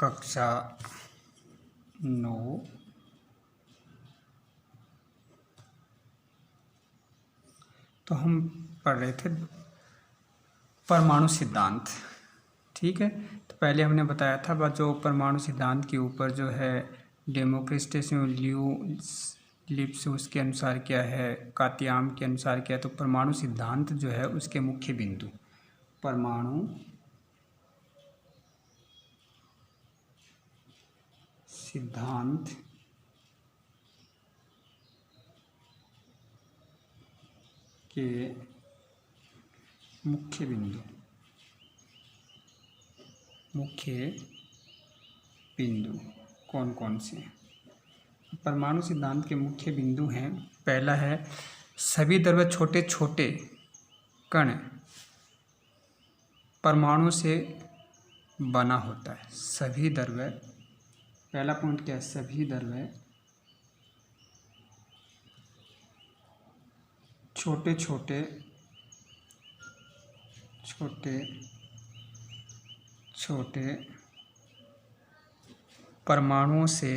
कक्षा 9 तो हम पढ़ रहे थे परमाणु सिद्धांत। ठीक है, तो पहले हमने बताया था जो परमाणु सिद्धांत के ऊपर जो है डेमोक्रिटस लिप्स उसके अनुसार क्या है, कात्याम के अनुसार क्या है। तो परमाणु सिद्धांत जो है उसके मुख्य बिंदु, परमाणु सिद्धांत के मुख्य बिंदु कौन कौन से। परमाणु सिद्धांत के मुख्य बिंदु हैं, पहला है सभी द्रव्य छोटे छोटे कण परमाणु से बना होता है। सभी द्रव्य, पहला पॉइंट क्या है, सभी द्रव्य छोटे छोटे परमाणुओं से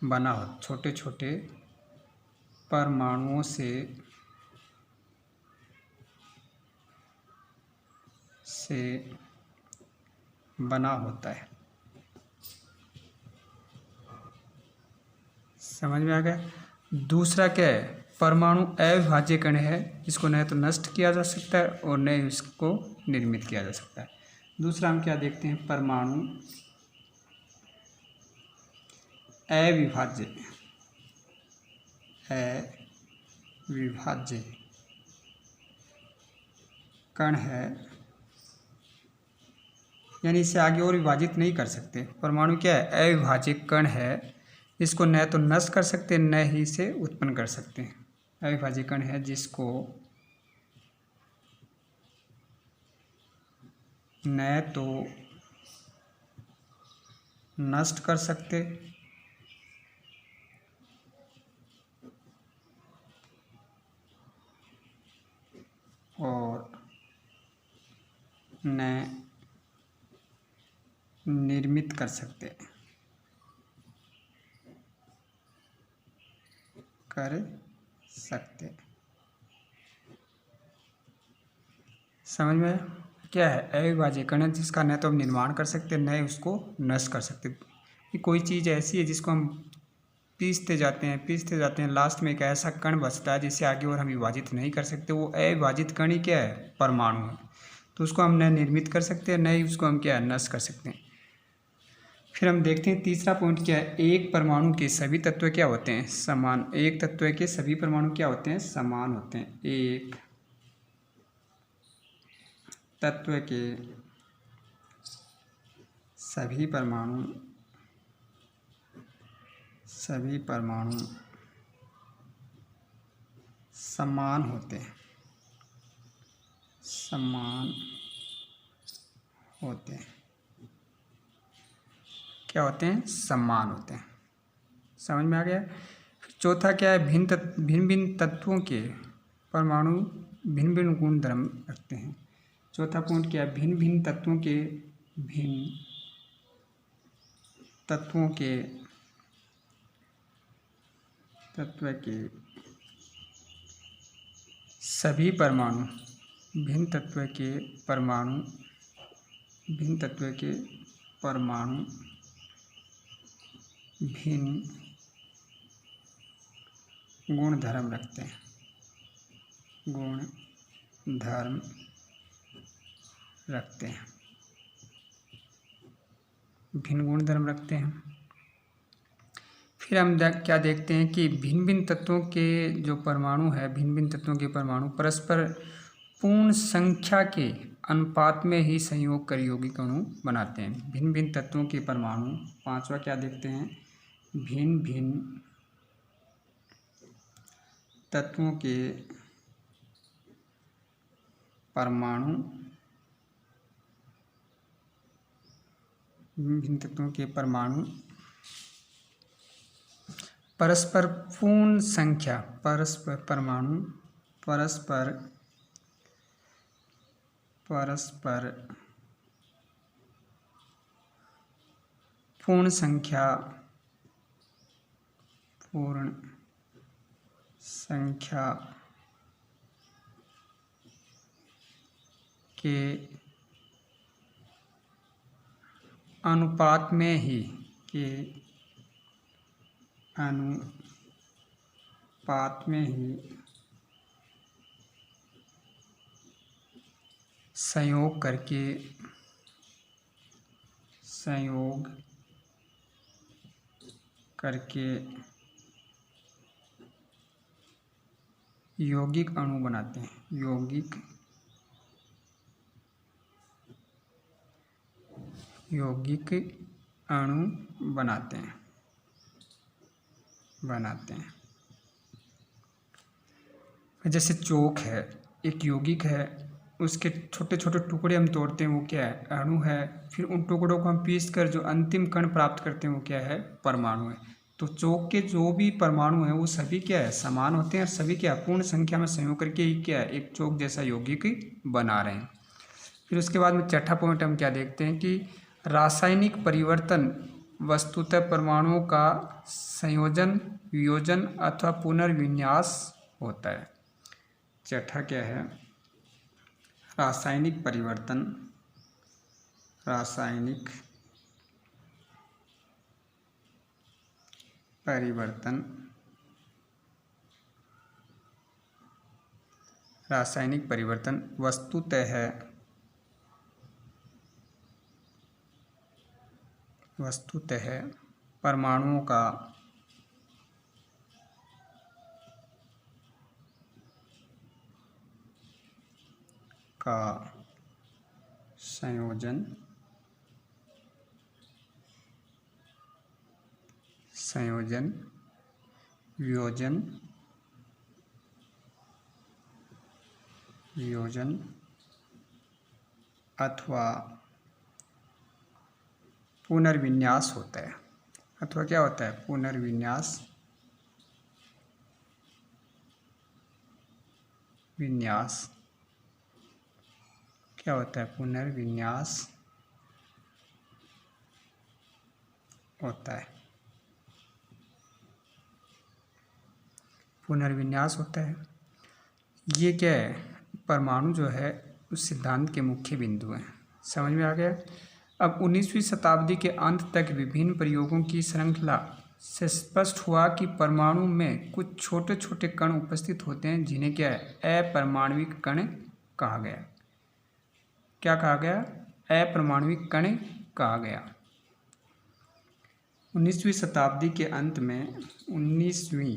बना हो, छोटे छोटे परमाणुओं से बना होता है। समझ में आ गया। दूसरा क्या है, परमाणु अविभाज्य कण है, जिसको न तो नष्ट किया जा सकता है और न इसको निर्मित किया जा सकता है। दूसरा हम क्या देखते हैं, परमाणु अविभाज्य कण है, यानी इसे आगे और विभाजित नहीं कर सकते। परमाणु क्या है, अविभाज्य कण है, इसको न तो नष्ट कर सकते न ही इसे उत्पन्न कर सकते हैं। अविभाज्य कण है जिसको न तो नष्ट कर सकते और न निर्मित कर सकते समझ में आया? क्या है, अविभाज्य कण जिसका न तो हम निर्माण कर सकते न उसको नष्ट कर सकते। कि कोई चीज़ ऐसी है जिसको हम पीसते जाते हैं, लास्ट में एक ऐसा कण बचता है जिसे आगे और हम विभाजित नहीं कर सकते। वो अविभाजित कण ही क्या है, परमाणु है। तो उसको हम न निर्मित कर सकते हैं न ही उसको हम क्या है, नष्ट कर सकते हैं। फिर हम देखते हैं तीसरा पॉइंट क्या है, एक परमाणु के सभी तत्व क्या होते हैं, समान। एक तत्व के सभी परमाणु क्या होते हैं, समान होते हैं। एक तत्व के सभी परमाणु समान होते हैं, क्या होते हैं, समान होते हैं। समझ में आ गया। चौथा क्या है, भिन्न भिन्न तत्वों के परमाणु भिन्न भिन्न गुण धर्म रखते हैं। चौथा पॉइंट क्या है, भिन्न भिन्न तत्वों के सभी परमाणु भिन्न तत्व के परमाणु भिन्न गुण धर्म रखते हैं, भिन्न गुण धर्म रखते हैं। फिर हम क्या देखते हैं कि भिन्न भिन्न तत्वों के जो परमाणु है, भिन्न भिन्न तत्वों के परमाणु परस्पर पूर्ण संख्या के अनुपात में ही संयोग कर यौगिक अणु बनाते हैं। भिन्न भिन्न तत्वों के परमाणु, पांचवा क्या देखते हैं, भिन्न भिन्न तत्वों के परमाणु परस्पर पूर्ण संख्या पूर्ण संख्या के अनुपात में ही संयोग करके यौगिक अणु बनाते हैं। यौगिक अणु बनाते हैं। जैसे चोक है, एक यौगिक है, उसके छोटे छोटे टुकड़े हम तोड़ते हैं, वो क्या है? अणु है। फिर उन टुकड़ों को हम पीस कर जो अंतिम कण प्राप्त करते हैं वो क्या है? परमाणु है। तो चोक के जो भी परमाणु हैं वो सभी क्या है? समान होते हैं और सभी क्या पूर्ण संख्या में संयोग करके ही क्या है? एक चोक जैसा यौगिक बना रहे हैं। फिर उसके बाद में छठा पॉइंट हम क्या देखते हैं कि रासायनिक परिवर्तन वस्तुतः परमाणुओं का संयोजन, वियोजन अथवा पुनर्विन्यास होता है। छठा क्या है? रासायनिक परिवर्तन वस्तुतः परमाणुओं का संयोजन, वियोजन अथवा पुनर्विन्यास होता है। अथवा क्या होता है? पुनर्विन्यास क्या होता है? पुनर्विन्यास होता है। ये क्या है? परमाणु जो है उस सिद्धांत के मुख्य बिंदु हैं। समझ में आ गया? अब 19वीं शताब्दी के अंत तक विभिन्न प्रयोगों की श्रृंखला से स्पष्ट हुआ कि परमाणु में कुछ छोटे छोटे कण उपस्थित होते हैं जिन्हें क्या है? अपरमाणविक कण कहा गया। क्या कहा गया? अपरमाणविक कण कहा गया। 19वीं शताब्दी के अंत में 19वीं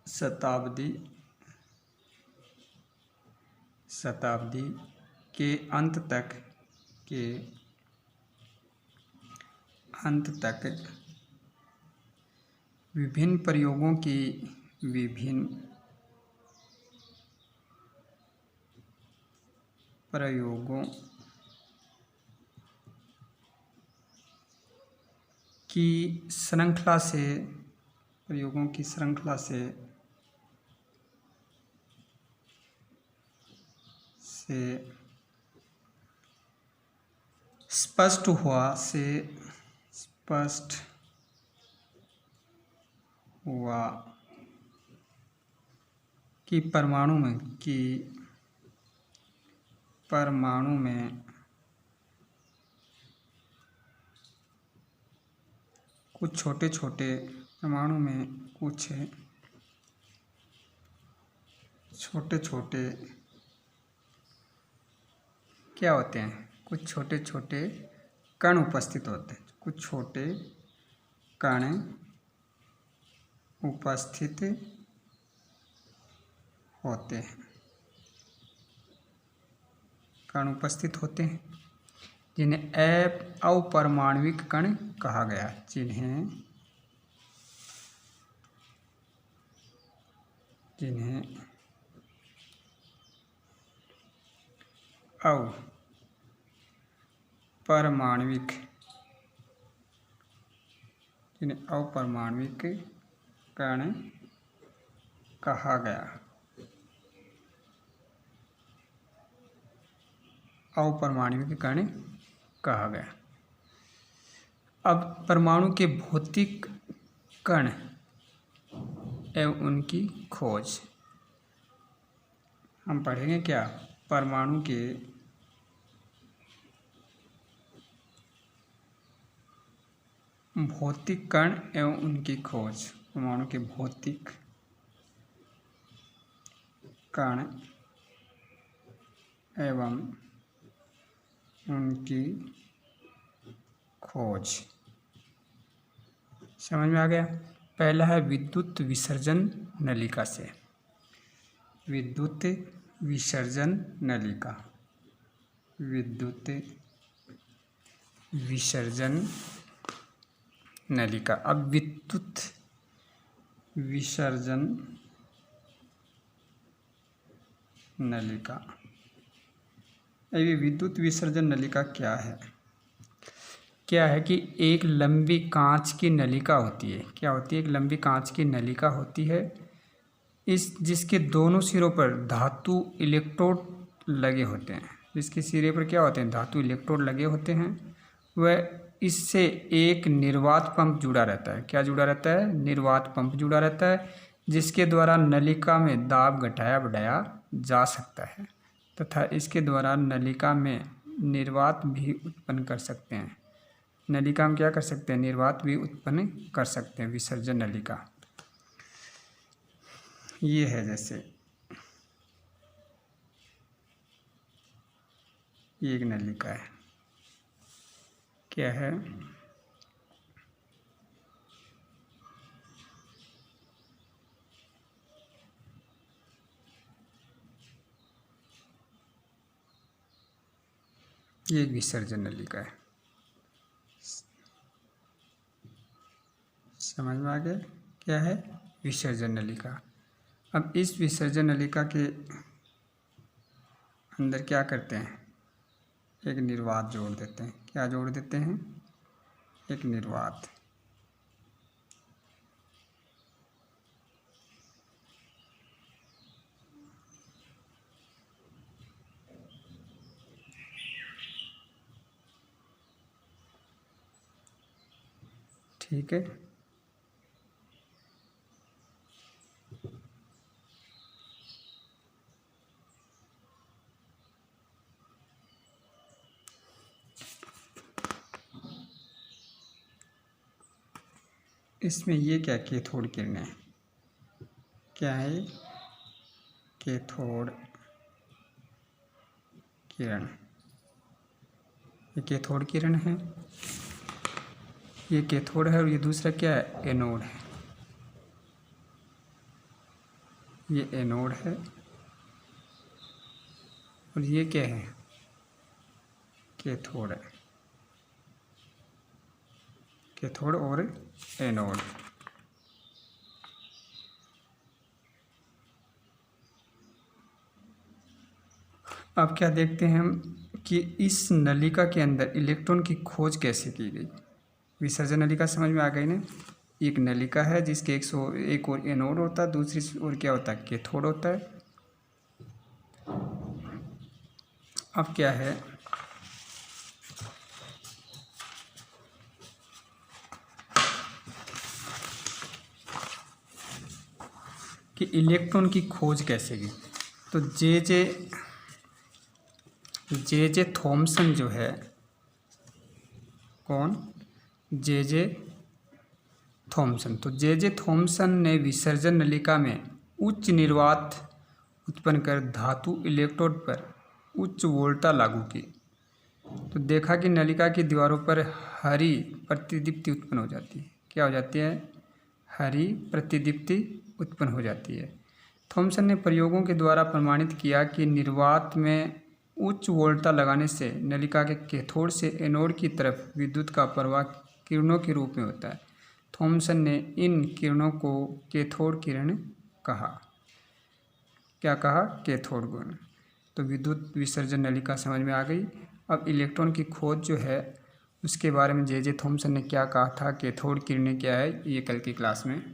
शताब्दी के अंत तक विभिन्न प्रयोगों की श्रृंखला से स्पष्ट हुआ कि परमाणु में कुछ छोटे छोटे क्या होते हैं? कुछ छोटे छोटे कण उपस्थित होते हैं। कुछ छोटे कण उपस्थित होते हैं जिन्हें अपरमाणविक कण कहा गया। जिन्हें अपरमाणविक कण कहा गया। अपरमाणविक कण कहा गया। अब परमाणु के भौतिक कण एवं उनकी खोज हम पढ़ेंगे। क्या? परमाणु के भौतिक कण एवं उनकी खोज। परमाणु के भौतिक कण एवं उनकी खोज। समझ में आ गया? पहला है विद्युत विसर्जन नलिका से। विद्युत विसर्जन नलिका। विद्युत विसर्जन नलिका। अब विद्युत विसर्जन नलिका, अभी विद्युत विसर्जन नलिका क्या है? क्या है कि एक लंबी कांच की नलिका होती है। क्या होती है? एक लंबी कांच की नलिका होती है, जिसके दोनों सिरों पर धातु इलेक्ट्रोड लगे होते हैं। जिसके सिरे पर क्या होते हैं? धातु इलेक्ट्रोड लगे होते हैं। वह इससे एक निर्वात पंप जुड़ा रहता है। क्या जुड़ा रहता है? निर्वात पंप जुड़ा रहता है, जिसके द्वारा नलिका में दाब घटाया बढ़ाया जा सकता है तथा इसके द्वारा नलिका में निर्वात भी उत्पन्न कर सकते हैं। नलिका में क्या कर सकते हैं? निर्वात भी उत्पन्न कर सकते हैं। विसर्जन नलिका ये है। जैसे ये एक नलिका है। क्या है? ये एक विसर्जन नलिका है। समझ में आ गया? क्या है? विसर्जन नलिका। अब इस विसर्जन नलिका के अंदर क्या करते हैं? एक निर्वात जोड़ देते हैं। क्या जोड़ देते हैं? एक निर्वात। ठीक है। इसमें ये क्या? कैथोड किरणें। क्या है? कैथोड किरण। ये कैथोड किरण है। ये कैथोड है और ये दूसरा क्या है? एनोड है। ये एनोड है और ये क्या है? कैथोड है। कैथोड और एनोड। अब क्या देखते हैं हम कि इस नलिका के अंदर इलेक्ट्रॉन की खोज कैसे की गई। विसर्जन नलिका समझ में आ गई ना? एक नलिका है जिसके एक और एनोड होता है, दूसरी ओर क्या होता है? कैथोड होता है। अब क्या है कि इलेक्ट्रॉन की खोज कैसे की। तो जे थॉमसन जो है, कौन? J Thomson. तो जे थॉमसन ने विसर्जन नलिका में उच्च निर्वात उत्पन्न कर धातु इलेक्ट्रोड पर उच्च वोल्टता लागू की। तो देखा कि नलिका की दीवारों पर हरी प्रतिदीप्ति उत्पन्न हो जाती है। क्या हो जाती है? हरी प्रतिदीप्ति उत्पन्न हो जाती है। थॉमसन ने प्रयोगों के द्वारा प्रमाणित किया कि निर्वात में उच्च वोल्टता लगाने से नलिका के कैथोड से एनोड की तरफ विद्युत का प्रवाह किरणों के रूप में होता है। थॉमसन ने इन किरणों को कैथोड किरण कहा। क्या कहा? कैथोड किरण। तो विद्युत विसर्जन नलिका समझ में आ गई। अब इलेक्ट्रॉन की खोज जो है उसके बारे में जे थॉमसन ने क्या कहा था, कैथोड किरणें क्या है, ये कल की क्लास में